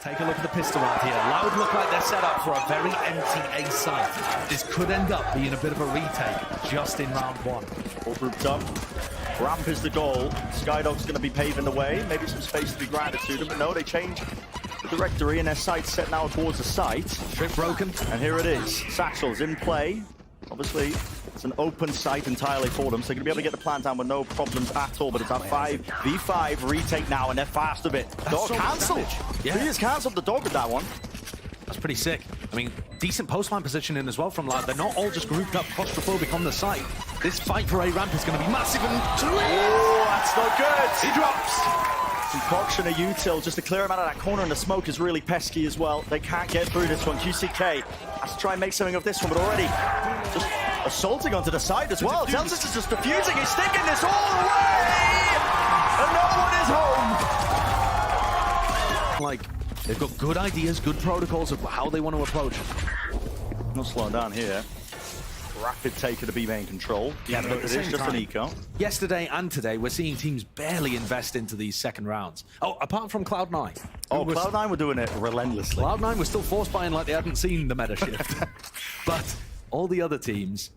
Take a look at the pistol round here. Loud look like they're set up for a very empty A site. This could end up being a bit of a retake just in round one. All grouped up. Ramp is the goal. Skydog's going to be paving the way. Maybe some space to be granted to them, but no, they change the directory and their sight's set now towards the site. Strip broken. And here it is. Satchel's in play. Obviously, it's an open site entirely for them, so they're going to be able to get the plant down with no problems at all, but it's a 5v5 retake now, and they're fast of it. Dog so cancelled. Yeah. He has cancelled the dog with that one. That's pretty sick. I mean, decent post-line positioning as well from Loud. They're not all just grouped up claustrophobic on the site. This fight for A ramp is going to be massive and... Oh, that's not good. He drops. Concoction a util just to clear him out of that corner, and the smoke is really pesky as well. They can't get through this one. QCK has to try and make something of this one, but already just assaulting onto the side as well. Tells is just defusing. He's sticking this all the way, and no one is home. Like, they've got good ideas, good protocols of how they want to approach. Not slowing down here. Rapid taker to be main control. Yeah, but it is just an eco. Yesterday and today, we're seeing teams barely invest into these second rounds. Oh, apart from Cloud9. Oh, Cloud9 were doing it relentlessly. Cloud9 were still force buying like they hadn't seen the meta shift. But all the other teams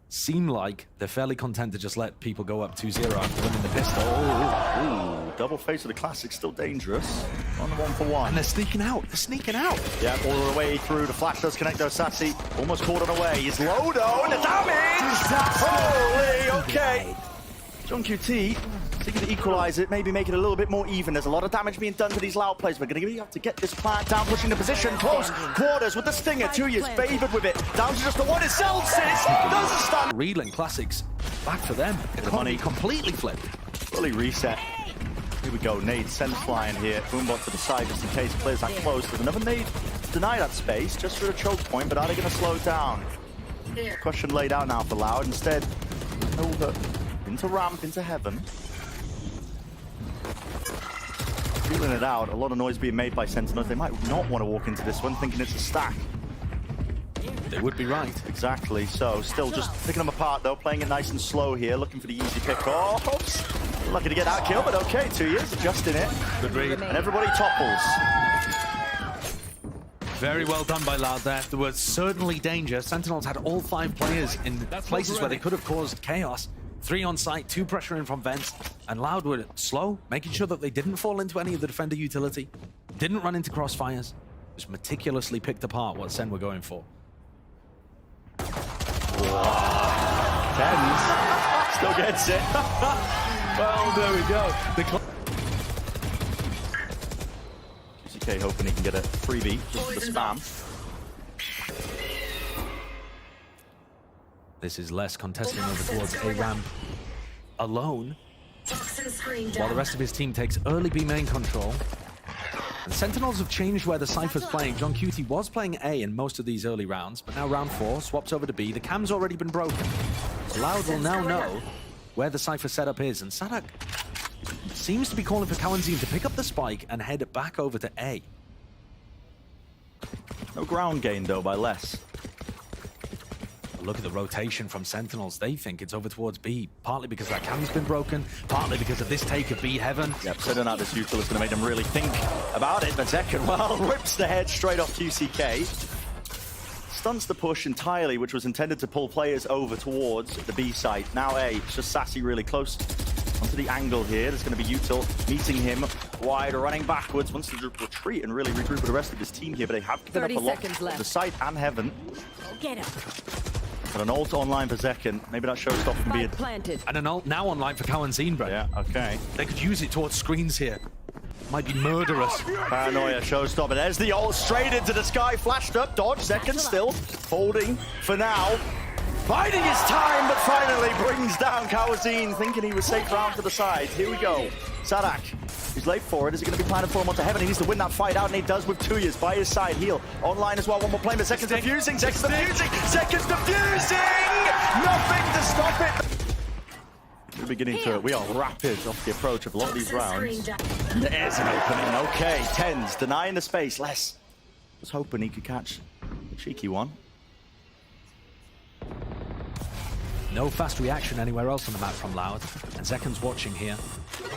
seem like they're fairly content to just let people go up 2-0 after winning the pistol. Ooh, double face of the classic, still dangerous. On the 1-for-1. And they're sneaking out. They're sneaking out. Yeah, all the way through. The flash does connect though. Sassy almost caught on away. He's low though, and the damage! Holy, okay. John QT seeking to equalize it, maybe make it a little bit more even. There's a lot of damage being done to these Loud players. We're going to have to get this plant down, pushing the position. Close quarters with the Stinger. 2 years favored with it. Down to just the one itself. Doesn't stand. Reeling Classics back for them. The money completely flipped. Fully reset. Here we go. Nade sends flying here. Boombot to the side just in case players that close. There's another nade to deny that space just for a choke point, but are they going to slow it down? Question laid out now for Loud. Instead, over into ramp, into heaven. Feeling it out. A lot of noise being made by Sentinels. They might not want to walk into this one, thinking it's a stack. They would be right. Exactly. So, still just picking them apart, though. Playing it nice and slow here. Looking for the easy pick. Oh, oops. Lucky to get that kill, but okay. 2 years, adjusting it. Good read. And everybody topples. Very well done by Loud there. There was certainly danger. Sentinels had all 5 players in places where they could have caused chaos. 3 on site, 2 pressure in from vents, and Loud were slow, making sure that they didn't fall into any of the defender utility, didn't run into crossfires, just meticulously picked apart what Sen were going for. Tens still gets it. Well, there we go. QCK hoping he can get a freebie just for the spam. This is less contesting over towards A ramp alone, while the rest of his team takes early B main control. And Sentinels have changed where the Cypher's playing. John Cutie was playing A in most of these early rounds, but now round 4 swaps over to B. The cam's already been broken. So Loud will now know where the Cypher setup is, and Sadak seems to be calling for Kawanzin to pick up the spike and head back over to A. No ground gain though by less. Look at the rotation from Sentinels. They think it's over towards B, partly because that cam's been broken, partly because of this take of B heaven. Yep, sending out this util is going to make them really think about it. But second, well, rips the head straight off QCK. Stunts the push entirely, which was intended to pull players over towards the B site. Now A, it's just Sassy really close onto the angle here. There's going to be util meeting him wide, running backwards, wants to retreat and really regroup with the rest of his team here, but they have given up a lot of the site and heaven. Get him. But an ult online for Zekken. Maybe that showstopper from being planted. And an ult now online for Kawanzin, bro. Yeah, okay. They could use it towards screens here. Might be murderous. Paranoia showstopper. There's the ult straight into the sky. Flashed up. Dodge. Zekken still holding for now. Biding his time, but finally brings down Kawanzin, thinking he was safe round to the side. Here we go. Sadak. He's late for it. Is he going to be planning for him onto heaven? He needs to win that fight out, and he does with 2 years by his side. Heal online as well. One more play, but Zekken's defusing. Zekken's defusing. Zekken's defusing. Nothing to stop it. We're beginning to. We are rapid off the approach of a lot of these rounds. There's an opening. Okay, Tens denying the space. Les was hoping he could catch a cheeky one. No fast reaction anywhere else on the map from Loud. And Zekan's watching here.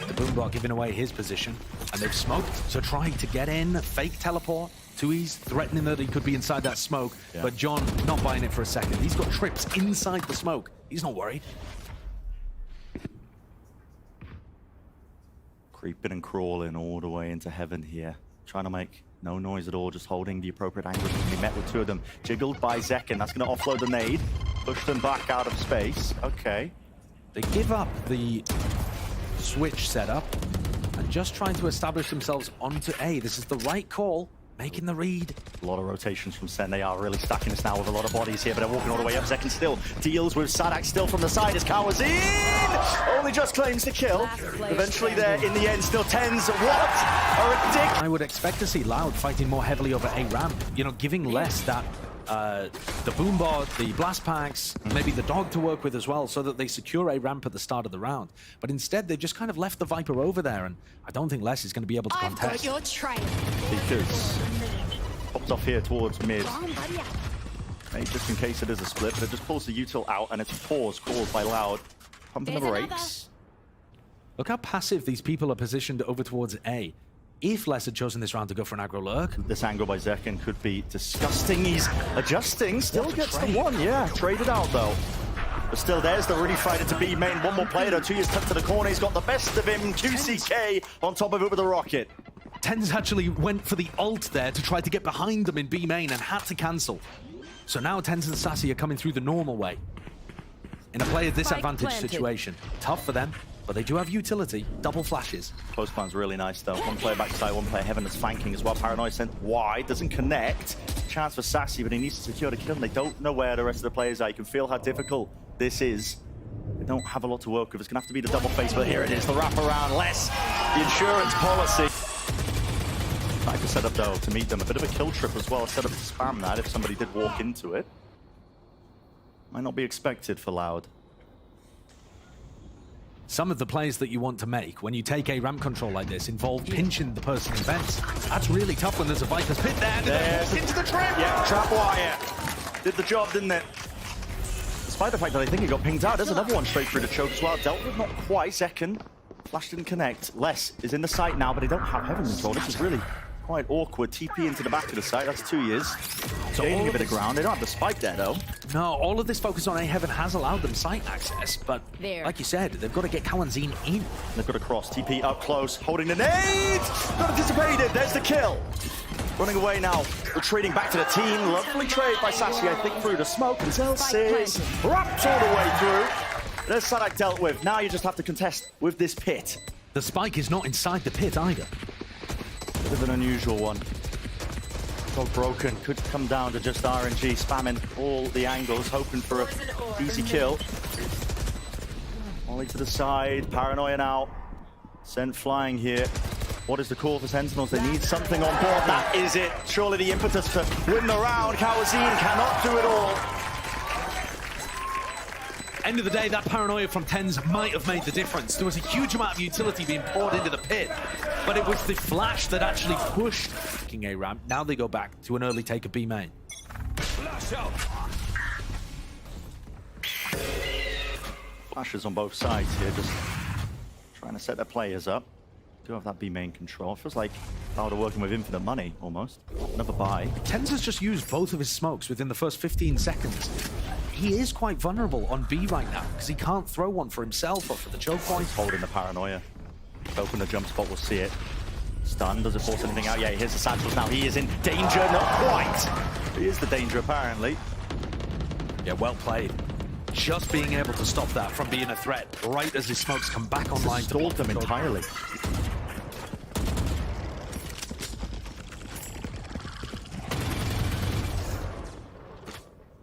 The Boombot giving away his position. And they've smoked, so trying to get in, fake teleport. Tui's threatening that he could be inside that smoke, but John not buying it for a second. He's got trips inside the smoke. He's not worried. Creeping and crawling all the way into heaven here. Trying to make no noise at all, just holding the appropriate angle. He met with two of them. Jiggled by Zekan. That's going to offload the nade. Push them back out of space. Okay. They give up the switch setup and just trying to establish themselves onto A. This is the right call. Making the read. A lot of rotations from Sen. They are really stacking us now with a lot of bodies here, but they're walking all the way up. Zekan still deals with Sadak still from the side as Cowers in. Only just claims the kill. Eventually there in the end, still tens. What a ridiculous. I would expect to see Loud fighting more heavily over A ramp. You know, giving less that the Boombot, the blast packs, maybe the dog to work with as well, so that they secure A ramp at the start of the round. But instead, they just kind of left the Viper over there, and I don't think Les is going to be able to contest. I've got your trail. Because pops off here towards mid. Maybe just in case it is a split, but it just pulls the util out, and it's a pause called by Loud. Pumping the brakes. Look how passive these people are positioned over towards A. If Les had chosen this round to go for an aggro lurk. This angle by Zekan could be disgusting. He's adjusting, still gets the one. Yeah, traded out though. But still, there's the really fighter to be main. One more player though, 2 years tucked to the corner. He's got the best of him. QCK on top of it with a rocket. Tens actually went for the ult there to try to get behind them in B main and had to cancel. So now Tens and Sassy are coming through the normal way. In a player disadvantage situation. Tough for them, but they do have utility. Double flashes. Close plan's really nice though. One player backside, one player heaven that's flanking as well. Paranoia sent wide, doesn't connect. Chance for Sassy, but he needs to secure the kill. They don't know where the rest of the players are. You can feel how difficult this is. They don't have a lot to work with. It's gonna have to be the double face, but here it is, the wraparound. Less the insurance policy. Like to set up though to meet them. A bit of a kill trip as well. Set up to spam that if somebody did walk into it. Might not be expected for Loud. Some of the plays that you want to make when you take a ramp control like this involve pinching the person in vents. That's really tough when there's a Viper's pit there. There's into the trap. Yeah, trap wire. Did the job, didn't it? Despite the fact that I think he got pinged out, there's another one straight through the choke as well. Dealt with not quite. Second. Flash didn't connect. Les is in the site now, but they don't have heaven control. This is really quite awkward. TP into the back of the site. That's 2 years. So gaining a bit of ground. They don't have the spike there, though. No, all of this focus on A heaven has allowed them site access, but like you said, they've got to get Kawanzin in. They've got to cross. TP up close, holding the nade. Not anticipated. There's the kill. Running away now. Retreating back to the team. Lovely trade by Sassy, I think, through the smoke. And Zelsis wraps all the way through. There's Sadak dealt with. Now you just have to contest with this pit. The spike is not inside the pit either. Bit of an unusual one. Dog broken, could come down to just RNG, spamming all the angles, hoping for an easy kill. Ollie to the side, Paranoia now. Sent flying here. What is the call for Sentinels? They need something on board. That is it. Surely the impetus to win the round. Kawazin cannot do it all. End of the day, that Paranoia from Tens might have made the difference. There was a huge amount of utility being poured into the pit, but it was the flash that actually pushed King A ramp. Now they go back to an early take of B main. Flashes on both sides here, just trying to set their players up. Do have that B main control. Feels like Loud are working with infinite money, almost. Another buy. Tens has just used both of his smokes within the first 15 seconds. He is quite vulnerable on B right now, because he can't throw one for himself or for the choke point. Holding the Paranoia. Open the jump spot, we'll see it. Stun, does it force anything out? Yeah, here's the satchels now. He is in danger, not quite. He is the danger, apparently. Yeah, well played. Just being able to stop that from being a threat right as his smokes come back online. Stalled them entirely.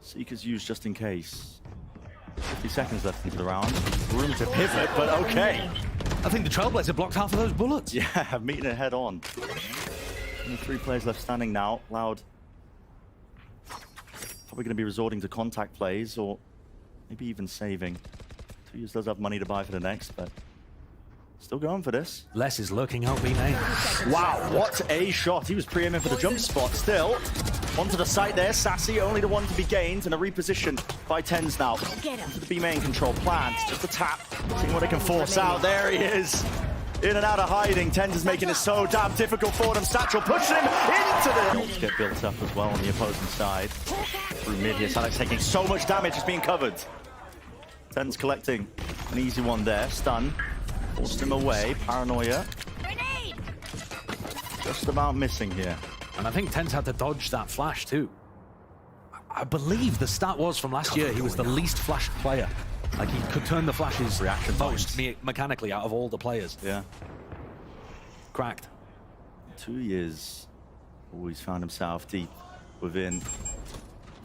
Seeker's used just in case. 50 seconds left into the round. Room to pivot, but okay. I think the Trailblazer blocked half of those bullets. Yeah, meeting it head on. Only 3 players left standing now. Loud probably going to be resorting to contact plays or maybe even saving. 2 years does have money to buy for the next, but still going for this. Les is lurking out B main. Wow, what a shot. He was pre-aiming for the jump spot still. Onto the site there, Sassy, only the one to be gained, and a reposition by Tens now. To the B main control, plant, just a tap, seeing what they can force out. There he is, in and out of hiding. Tens is making it so damn difficult for them. Satchel pushing him into the... Get built up as well on the opposing side. Through mid here, Alex taking so much damage, is being covered. Tens collecting an easy one there, stun. Forced him away, paranoia. Just about missing here. And I think Tens had to dodge that flash too. I believe the stat was from last year, he was the least flashed player. Like, he could turn the flashes reaction most mechanically out of all the players. Yeah. Cracked. 2 years, always found himself deep within.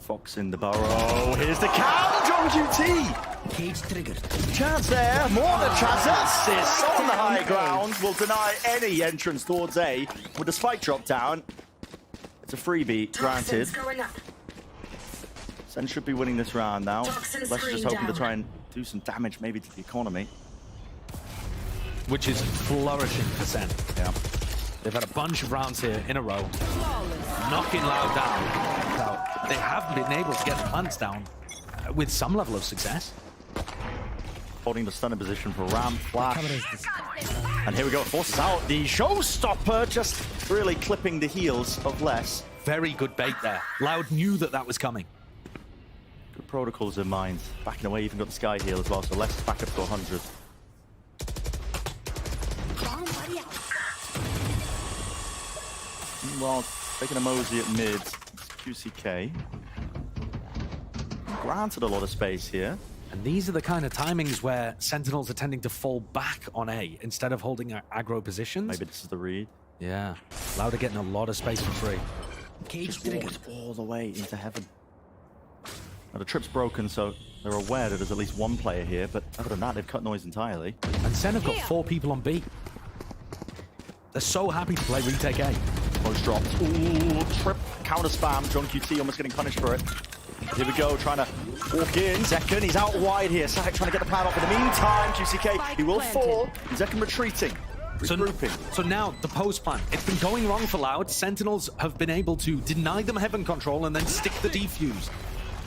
Fox in the burrow. Here's the count on QT. Cage triggered. Chance there, more than chance. Assist on the high ground will deny any entrance towards A. With the spike drop down, it's a freebie, granted. Sen should be winning this round now. Let's just hoping to try and do some damage maybe to the economy. Which is flourishing for Sen. Yeah. They've had a bunch of rounds here in a row, knocking Loud down. Now, they haven't been able to get the plants down with some level of success. Holding the stunner position for Ram, Flash. And here we go, forces out the showstopper, just really clipping the heels of Les. Very good bait there. Loud knew that that was coming. Good protocols in mind. Backing away, even got the Sky heal as well, so Les is back up to 100. Meanwhile, taking a mosey at mid, it's QCK. Granted a lot of space here. And these are the kind of timings where Sentinels are tending to fall back on A instead of holding aggro positions. Maybe this is the read. Yeah. Loud are getting a lot of space for free. Cage triggered. All the way into heaven. Now the trip's broken, so they're aware that there's at least one player here, but other than that, they've cut noise entirely. And Sen have got 4 people on B. They're so happy to play retake A. Close dropped. Ooh, trip, counter spam. John QT almost getting punished for it. Here we go, trying to walk in. Zekken, he's out wide here. Sack trying to get the plan off. In the meantime, QCK, he will fall. Zekken retreating. So now, the post plan. It's been going wrong for Loud. Sentinels have been able to deny them heaven control and then stick the defuse.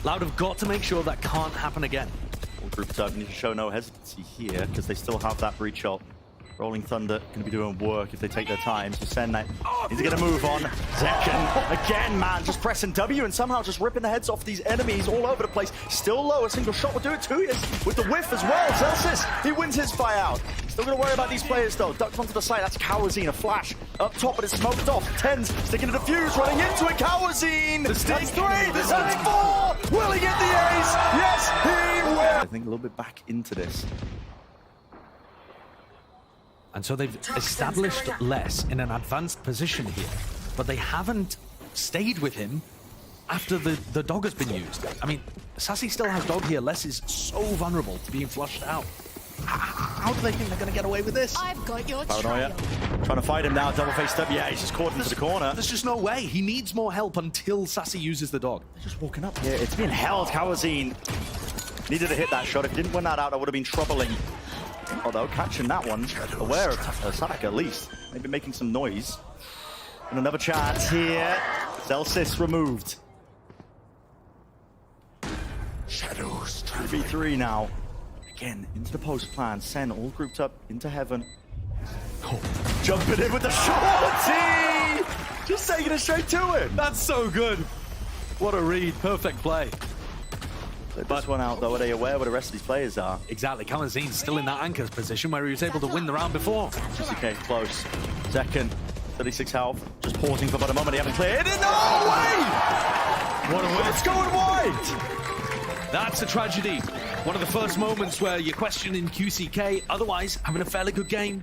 Loud have got to make sure that can't happen again. All grouped up, need to show no hesitancy here, because they still have that breach ult. Rolling Thunder going to be doing work if they take their time. So Sen he's going to move on. Zekken, again, man, just pressing W and somehow just ripping the heads off these enemies all over the place. Still low, a single shot will do it too. With the whiff as well. Celsius, he wins his fight out. Still going to worry about these players though. Ducked onto the side, that's Kawazine, a flash up top, but it's smoked off. Tens sticking to the fuse, running into it. Kawazine, that's 3, that's 4. Will he get the ace? Yes, he will. I think a little bit back into this. And so they've established Les in an advanced position here, but they haven't stayed with him after the dog has been used. I mean, Sassy still has dog here. Les is so vulnerable to being flushed out. How do they think they're going to get away with this? I've got your Paranoia. Trying to fight him now, double face up. Yeah, he's just caught into the corner. There's just no way. He needs more help until Sassy uses the dog. They're just walking up here. It's being held. Kawazine needed to hit that shot. If he didn't win that out, that would have been troubling. Although catching that one, aware of Sadak at least, maybe making some noise. And another chance here. Celsius removed. Shadows. 3v3 now. Again, into the post plan. Sen all grouped up into heaven. Oh, jumping in with the shorty! Just taking it straight to him. That's so good. What a read. Perfect play. This one out though, are they aware where the rest of these players are? Exactly, Kalazine's still in that anchor position where he was able to win the round before. QCK close. Zekken, 36 health, just pausing for about a moment, they haven't cleared it. No way! What a win. It's going wide! That's a tragedy. One of the first moments where you're questioning QCK, otherwise having a fairly good game.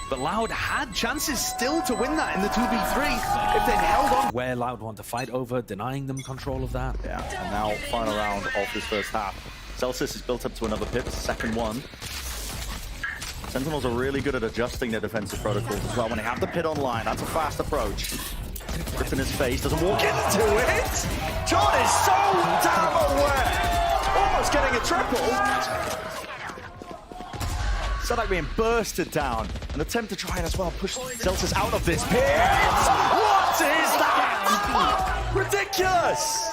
But Loud had chances still to win that in the 2v3 if they'd held on. Where Loud want to fight over, denying them control of that. Yeah, and now final round of this first half. Celsius is built up to another pip, second one. Sentinels are really good at adjusting their defensive protocols as well when they have the pit online. That's a fast approach. Grip in his face, doesn't walk into it. John is so damn aware. Almost getting a triple. Sadak being bursted down. An attempt to try and as well push Celsius out of this pit. What is that? With ridiculous!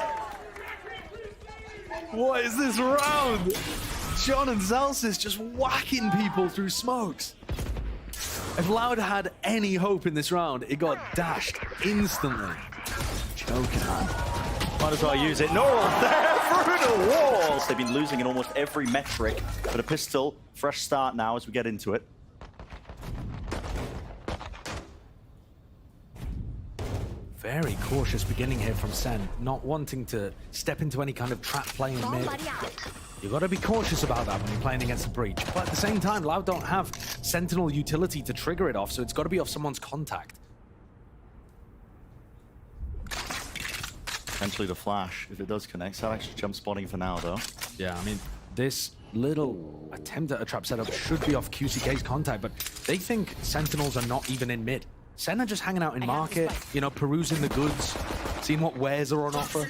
What is this round? John and Zelsis just whacking people through smokes. If Loud had any hope in this round, it got dashed instantly. Joking. Might as well use it. Neural there through the walls. They've been losing in almost every metric, but a pistol, fresh start now as we get into it. Very cautious beginning here from Sen, not wanting to step into any kind of trap play in mid. You've got to be cautious about that when you're playing against a breach. But at the same time, Loud don't have Sentinel utility to trigger it off, so it's got to be off someone's contact. Potentially the flash, if it does connect. So actually jump spotting for now, though. Yeah, I mean, this little attempt at a trap setup should be off QCK's contact, but they think Sentinels are not even in mid. Sen are just hanging out in market, you know, perusing the goods, seeing what wares are on offer.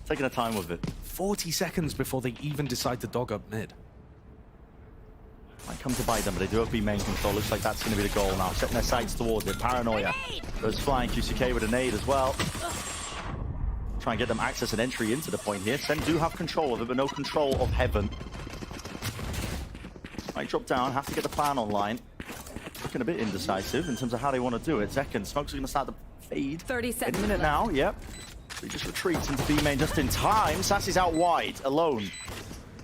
Taking the time with it. 40 seconds before they even decide to dog up mid. Might come to bite them, but they do have B main control. Looks like that's going to be the goal now. Setting their sights towards it. Paranoia. Goes flying. QCK with a nade as well. Try and get them access and entry into the point here. Sen do have control of it, but no control of heaven. Might drop down. Have to get the plan online. Looking a bit indecisive in terms of how they want to do it. Second, Smokes are going to start the fade. 30 seconds. In a minute now, yep. He just retreats into B main just in time. Sassy's out wide, alone.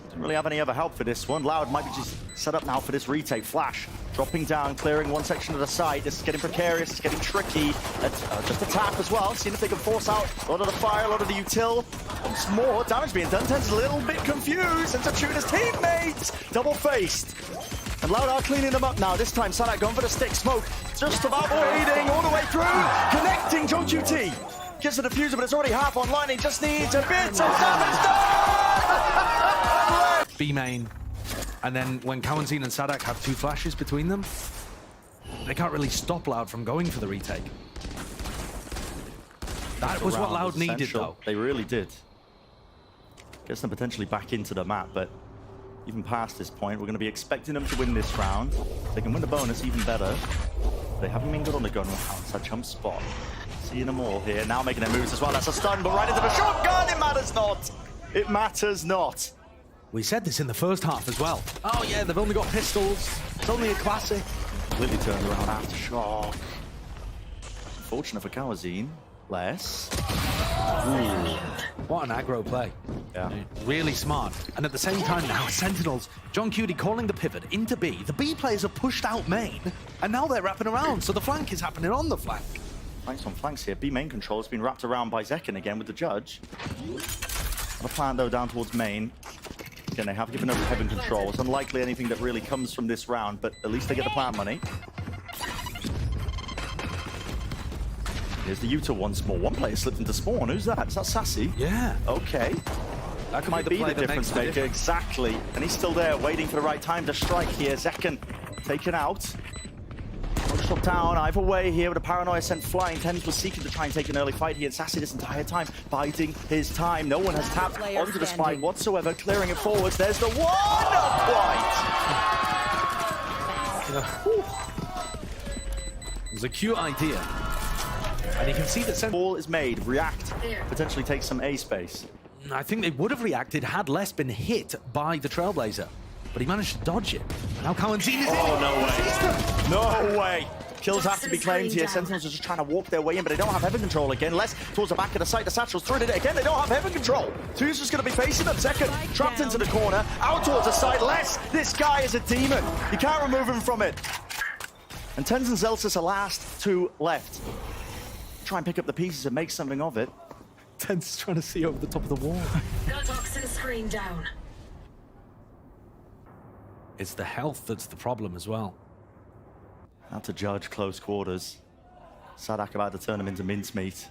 Doesn't really have any other help for this one. Loud might be just set up now for this retake. Flash dropping down, clearing one section of the site. This is getting precarious, it's getting tricky. Just a tap as well, seeing if they can force out a lot of the fire, a lot of the util. Once more, damage being done. Ten's a little bit confused. And to shoot his teammates. Double-faced. And Loud are cleaning them up now. This time, Sadak going for the stick. Smoke just about waiting all the way through. Connecting John QT. Gets the diffuser, but it's already half online. He just needs a bit of damage done! B main. And then when Kawenzine and Sadak have two flashes between them, they can't really stop Loud from going for the retake. That was what Loud needed, though. They really did. Gets them potentially back into the map, but even past this point, we're going to be expecting them to win this round. If they can win the bonus, even better. They haven't been good on the gun round, so jump spot. Seeing them all here, now making their moves as well. That's a stun, but right into the shotgun, it matters not. It matters not. We said this in the first half as well. Oh yeah, they've only got pistols. It's only a classic. Completely turned around after shock. Fortunate for Kawazine. Less. Ooh. What an aggro play. Yeah. Really smart. And at the same time now, Sentinels, John Cutie calling the pivot into B. The B players are pushed out main, and now they're wrapping around, so the flank is happening on the flank. Flanks on flanks here. B main control has been wrapped around by Zekken again with the judge. On a plan though down towards main. Again, they have given over heaven control. It's unlikely anything that really comes from this round, but at least they get the plant money. Here's the Utah once more. One player slipped into spawn. Who's that? Is that Sassy? Yeah. Okay. That might be the difference maker. Exactly. And he's still there, waiting for the right time to strike here. Zekken taken out. Shot down, either way here with a paranoia sent flying. Tens was seeking to try and take an early fight here. And Sassy this entire time, biding his time. No one has tapped onto the spike whatsoever, clearing it forwards. There's the one! Not quite! It was a cute idea. And you can see that Ball is made, react, potentially take some A space. I think they would have reacted had Les been hit by the Trailblazer. But he managed to dodge it. Now Kawenzine is in. Oh, no way. No way. Kills have to be claimed here. Sentinels are just trying to walk their way in, but they don't have heaven control again. Less towards the back of the site. The Satchel's through it again. They don't have heaven control. Two's just going to be facing them. Second, trapped into the corner. Out towards the side. Less. This guy is a demon. You can't remove him from it. And Tens and Zelsis are last two left. Try and pick up the pieces and make something of it. Tens is trying to see over the top of the wall. Toxin screen down. It's the health that's the problem as well. Out to judge close quarters. Sadak about to turn him into mincemeat.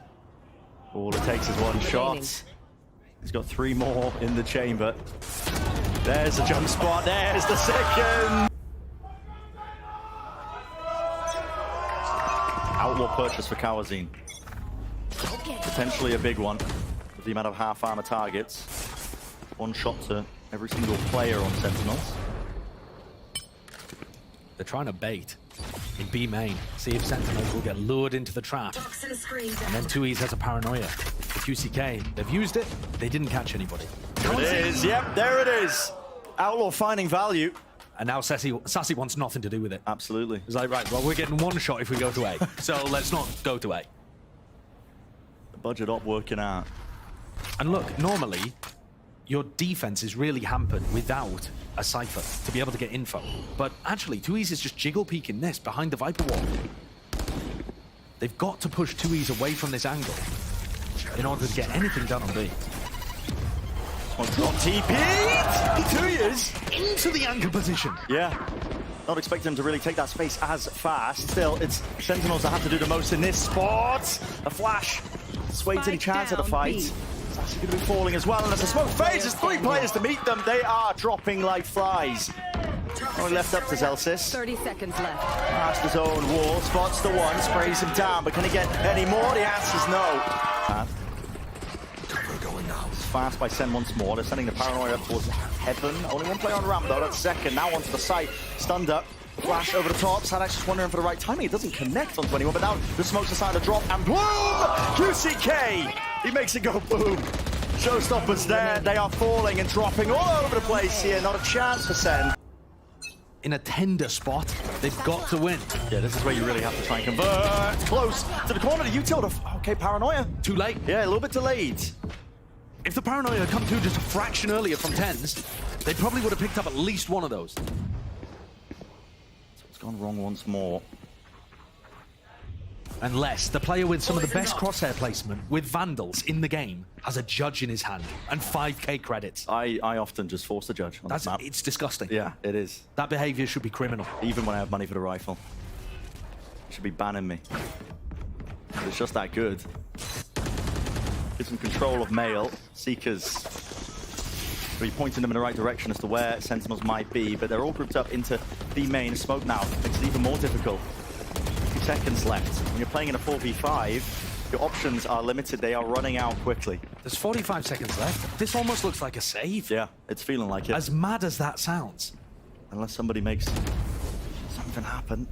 All it takes is one shot. He's got 3 more in the chamber. There's the jump spot. There's the second. Outlaw purchase for Kawazine. Potentially a big one with the amount of half armor targets. 1 shot to every single player on Sentinels. They're trying to bait. in B main. See if Sentinels will get lured into the trap. Toxin screen And then 2E's has a paranoia. The QCK, they've used it, they didn't catch anybody. There it is, yep, there it is. Outlaw finding value. And now Sassy wants nothing to do with it. Absolutely. He's like, right, well, we're getting one shot if we go to A. So let's not go to A. The budget op working out. And look, normally, your defense is really hampered without a Cypher to be able to get info. But actually, 2E's is just jiggle peeking this behind the Viper wall. They've got to push 2E's away from this angle in order to get anything done on B. One's not TP'd! 2 years! Into the anchor position. Yeah. Not expecting him to really take that space as fast. Still, it's Sentinels that have to do the most in this spot. A flash. Sways any chance of the fight. It's actually going to be falling as well. And as the smoke fades, there's 3 players to meet them. They are dropping like flies. Only left up to Zelsis. 30 seconds left. Past his own wall, spots the one, sprays him down. But can he get any more? The answer's no. Fast by Sen once more. They're sending the paranoia up towards heaven. Only one player on ramp though. That's Second. Now onto the site. Stunned up. Flash over the top. Sadak's just wondering for the right timing. It doesn't connect onto anyone, but now the smoke's aside the drop and boom! QCK! He makes it go boom. Showstoppers there. They are falling and dropping all over the place here. Not a chance for Sen. In a tender spot, they've got to win. Yeah, this is where you really have to try and convert. Close to the corner. The utility. Okay, paranoia. Too late. Yeah, a little bit delayed. If the paranoia had come through just a fraction earlier from 10s, they probably would have picked up at least one of those. It's gone wrong once more. Unless the player with some of the best crosshair placement with Vandals in the game has a judge in his hand and 5k credits. I often just force the judge on the map. It's disgusting. Yeah, it is. That behavior should be criminal. Even when I have money for the rifle. It should be banning me. But it's just that good. Gives them control of Mail. Seekers. Really pointing them in the right direction as to where Sentinels might be, but they're all grouped up into the main smoke now. Makes it even more difficult. 2 seconds left. When you're playing in a 4v5, your options are limited. They are running out quickly. There's 45 seconds left. This almost looks like a save. Yeah, it's feeling like it. As mad as that sounds. Unless somebody makes something happen.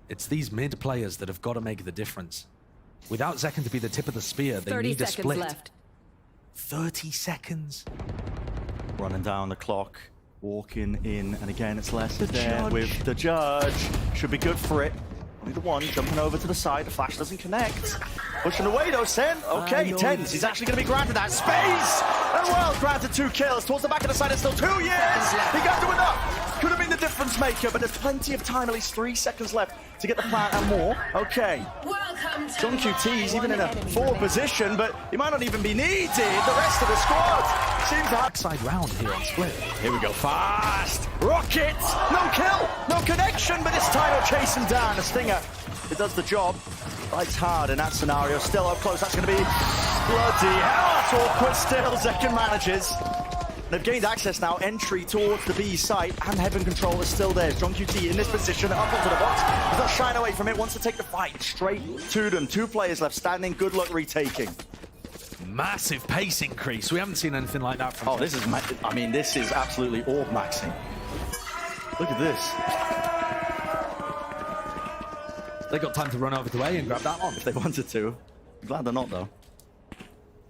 It's these mid players that have got to make the difference. Without Zekken to be the tip of the spear, they need a split. 30 seconds left. 30 seconds. Running down the clock, walking in, and again it's Les there with the judge. Should be good for it. Only the one jumping over to the side. The flash doesn't connect. Pushing away though, Sen. Okay, 10s. He's actually going to be granted that space. And well, granted 2 kills. Towards the back of the side, it's still 2 years. He got to enough. Could have been the difference maker, but there's plenty of time, at least 3 seconds left to get the plant and more. Okay. Welcome to John QT's even in a forward position, but he might not even be needed. The rest of the squad seems to have... Backside round here on split. Here we go, fast! Rocket! No kill! No connection, but this time he'll chase him down. The Stinger, it does the job. Fights hard in that scenario. Still up close, that's going to be bloody hell. That's awkward still. Zekken manages. They've gained access now, entry towards the B site, and heaven control is still there. John QT in this position, up onto the box. Does not shine away from it, wants to take the fight straight to them. 2 players left standing, good luck retaking. Massive pace increase. We haven't seen anything like that from... Oh, this is, I mean, this is absolutely orb maxing. Look at this. They got time to run over to A and grab that one. If they wanted to. I'm glad they're not, though.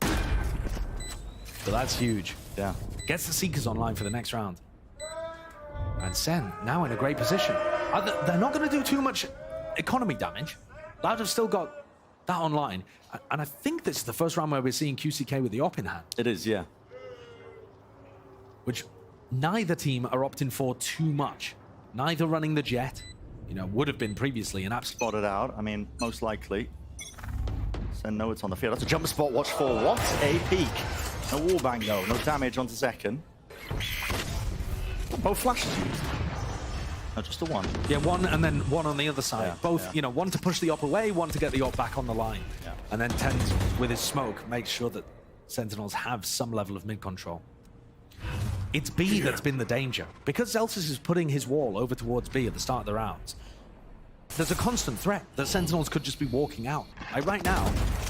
But that's huge. Yeah. Gets the Seekers online for the next round. And Sen, now in a great position. They're not going to do too much economy damage. Loud have still got that online. And I think this is the first round where we're seeing QCK with the op in hand. It is, yeah. Which neither team are opting for too much. Neither running the jet. You know, would have been previously an absolute... Spotted out. I mean, most likely. Sen know it's on the field. That's a jump spot. Watch for what? A peek. No wallbang though. No damage onto Zekken. Both flashes used. No, just the one. Yeah, one and then one on the other side. Yeah, Both, yeah. you know, one to push the op away, one to get the op back on the line. Yeah. And then Tens, with his smoke, makes sure that Sentinels have some level of mid-control. It's B that's been the danger. Because Zelsis is putting his wall over towards B at the start of the rounds, there's a constant threat that Sentinels could just be walking out. Like right now,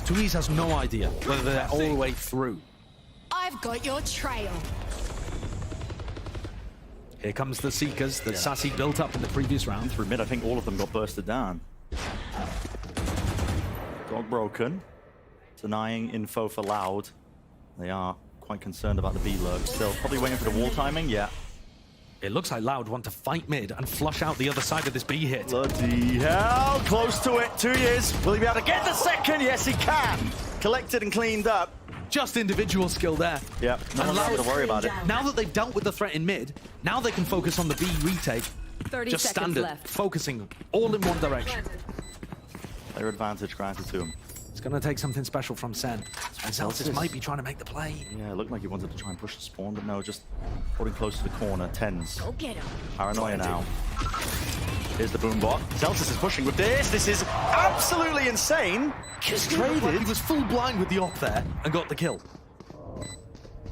2E's has no idea whether they're all the way through. I've got your trail. Here comes the Seekers that Sassy built up in the previous round. Through mid, I think all of them got bursted down. Dog broken. Denying info for Loud. They are quite concerned about the B lurk. Still, probably waiting for the wall timing, yeah. It looks like Loud want to fight mid and flush out the other side of this B hit. Bloody hell, close to it, 2 years. Will he be able to get the second? Yes, he can. Collected and cleaned up. Just individual skill there. Yeah, no one's having to worry about it. Now that they've dealt with the threat in mid, now they can focus on the B retake. 30 Just seconds standard, left. focusing all in one direction. Their advantage granted to him. It's going to take something special from Sen. And Celsius might be trying to make the play. Yeah, it looked like he wanted to try and push the spawn, but no, just holding close to the corner. Tens. Go get him. Paranoia now. Here's the boom bot. Celsius is pushing with this. This is absolutely insane. Just traded. Like he was full blind with the op there and got the kill.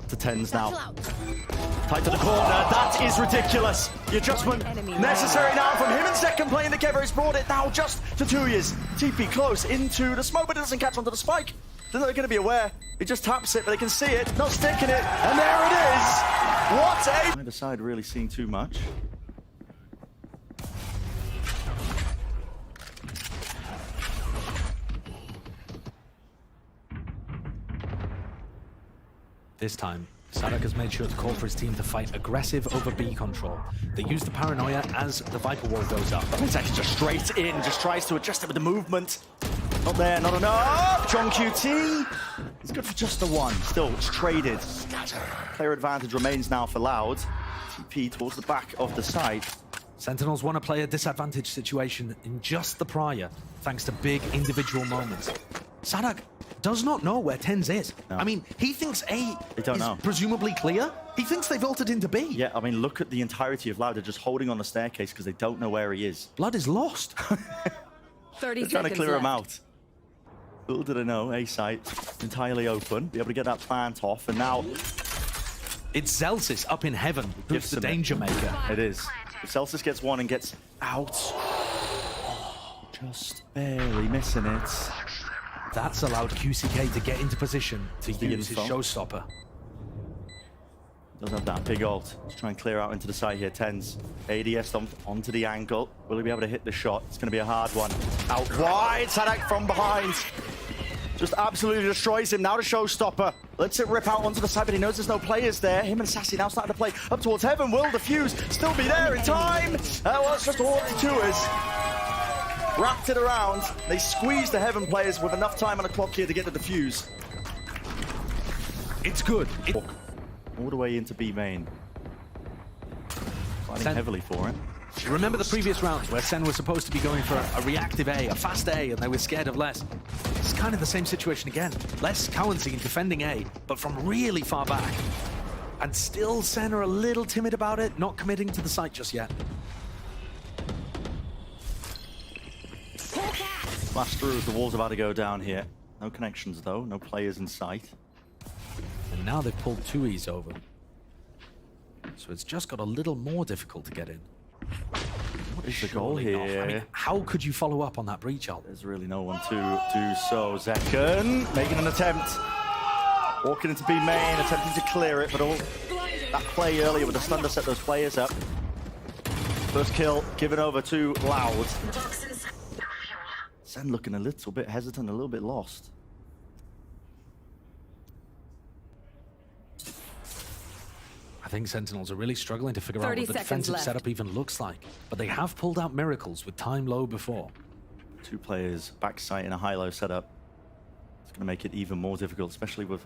To Tens now. Tight to the corner. That is ridiculous. The adjustment necessary now from him in second, playing together. He's brought it now just to 2 years. TP close into the smoke, but it doesn't catch onto the spike. They're not going to be aware. He just taps it, but they can see it. Not sticking it. And there it is. What a... Neither side really seeing too much. This time, Sadak has made sure to call for his team to fight aggressive over B control. They use the paranoia as the Viper wall goes up. Montages just straight in, just tries to adjust it with the movement. Not there, not enough. John QT. He's good for just the one. Still, it's traded. Player advantage remains now for Loud. TP towards the back of the side. Sentinels want to play a disadvantage situation in just the prior, thanks to big individual moments. Sadak does not know where Tens is. No. I mean, he thinks A don't is know. presumably clear. He thinks they've ulted into B. Yeah, I mean, look at the entirety of Loud. They're just holding on the staircase because they don't know where he is. Blood is lost. 30 They're trying to seconds clear him left. out. Little did I know, A site entirely open. Be able to get that plant off, and now It's Celsius up in heaven, who's Gives the them it. danger maker. it is. If Celsius gets one and gets out, just barely missing it. That's allowed QCK to get into position to The use his info. showstopper. Does have that big ult. Let's try and clear out into the side here. Tens. ADS onto the angle. Will he be able to hit the shot? It's going to be a hard one. Out wide. Sadak from behind. Just absolutely destroys him. Now the showstopper. Lets it rip out onto the side, but he knows there's no players there. Him and Sassy now starting to play up towards heaven. Will the fuse still be there in time? Well, it's just all the tours. Wrapped it around. They squeezed the heaven players with enough time on the clock here to get the defuse. It's good. All the way into B main. Fighting heavily for it. Remember the previous rounds where Sen was supposed to be going for a reactive A, a fast A, and they were scared of less? It's kind of the same situation again. Less cowancy in defending A, but from really far back. And still Sen are a little timid about it, not committing to the site just yet. Flash through as the wall's about to go down here. No connections though, no players in sight. And now they've pulled 2Es over. So it's just got a little more difficult to get in. What is the goal Surely not. here? I mean, how could you follow up on that breach ult? There's really no one to do so. Zekken making an attempt. Walking into B main, attempting to clear it, but all that play earlier with the stun to set those players up. First kill given over to Loud. Sen looking a little bit hesitant, a little bit lost. I think Sentinels are really struggling to figure out 30 what the seconds defensive left. setup even looks like. But they have pulled out miracles with time low before. Two players backside in a high-low setup. It's going to make it even more difficult, especially with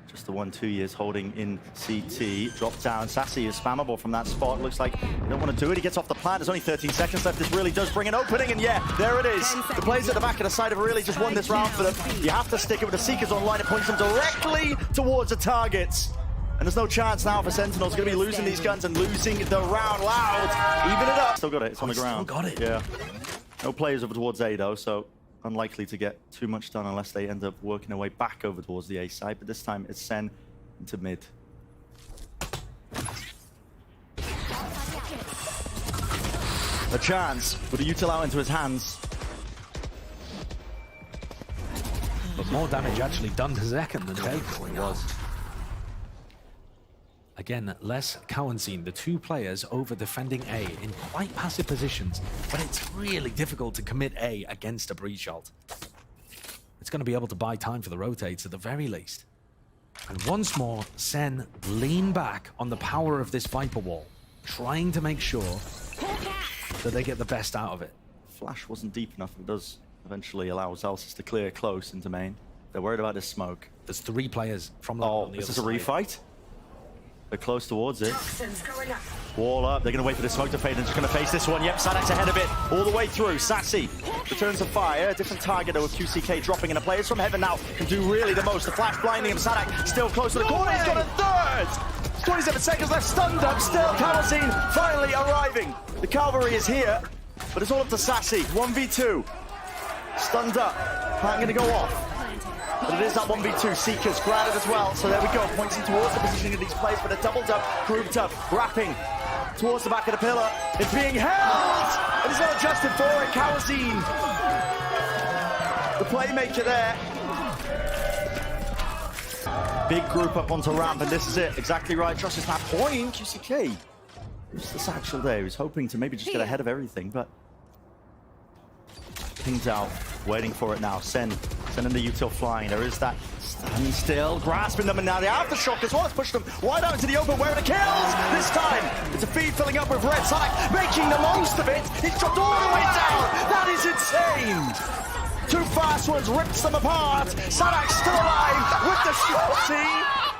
just the 1-2 years holding in CT. Drop down. Sassy is spammable from that spot. Looks like they don't want to do it. He gets off the plant. There's only 13 seconds left. This really does bring an opening. And yeah, there it is. The players at the back of the side have really just won this round for them. You have to stick it with the Seekers online. It points them directly towards the targets. And there's no chance now for Sentinels. Going to be losing these guns and losing the round. Loud. Even it up. Still got it. It's on the ground. Still got it. Yeah. No players over towards A though, so unlikely to get too much done unless they end up working their way back over towards the A side. But this time it's Sen into mid. A chance with a util out into his hands. But more damage actually done to Zekken than taken. It was. Again, less Cowanzine, the two players over defending A in quite passive positions, but it's really difficult to commit A against a breach ult. It's going to be able to buy time for the rotates at the very least. And once more, Sen lean back on the power of this Viper wall, trying to make sure that they get the best out of it. Flash wasn't deep enough. It does eventually allow Zelsis to clear close into main. They're worried about this smoke. There's 3 players from Loud on the this is other a side. refight. They're close towards it. Toxins going up. Wall up. They're going to wait for the smoke to fade and just going to face this one. Yep, Sadak's ahead of it all the way through. Sassy returns to fire. A different target with QCK dropping in. The players from heaven now can do really the most. The flash blinding him. Sadak still close to the corner. He's got a third. 27 seconds left. Stunned up. Still Calzine finally arriving. The cavalry is here, but it's all up to Sassy. 1v2. Stunned up. Not going to go off. But it is that 1v2. Seekers grounded as well. So there we go. Pointing towards the positioning of these players, but a doubled up, grouped up, wrapping towards the back of the pillar. It's being held! And it's not adjusted for it. Calzine, the playmaker there. Big group up onto ramp, and this is it. Exactly right. Trust is that point. QCK. Just the satchel there. He was hoping to maybe just get ahead of everything, but pinged out, waiting for it now. Sending the util flying. There is that standstill, grasping them, and now the aftershock as well has pushed them wide out into the open where it kills. This time, it's a feed filling up with red. Sadak making the most of it. He's dropped all the way down. That is insane. 2 fast ones rips them apart. Sadak still alive with the shot.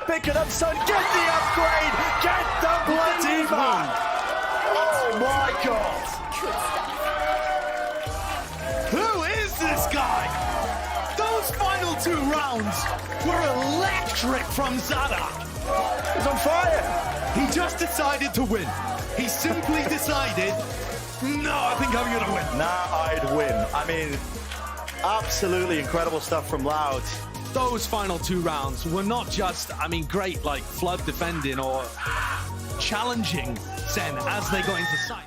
Pick it up, son. Get the upgrade. Get the bloody back. Oh my God. Who is this guy? Those final 2 rounds were electric from Zadak. He's on fire. He just decided to win. He simply decided, no, I think I'm gonna win. Now I'd win. I mean, absolutely incredible stuff from Loud. Those final 2 rounds were not just, I mean, great like flood defending or challenging Sen as they go into sight.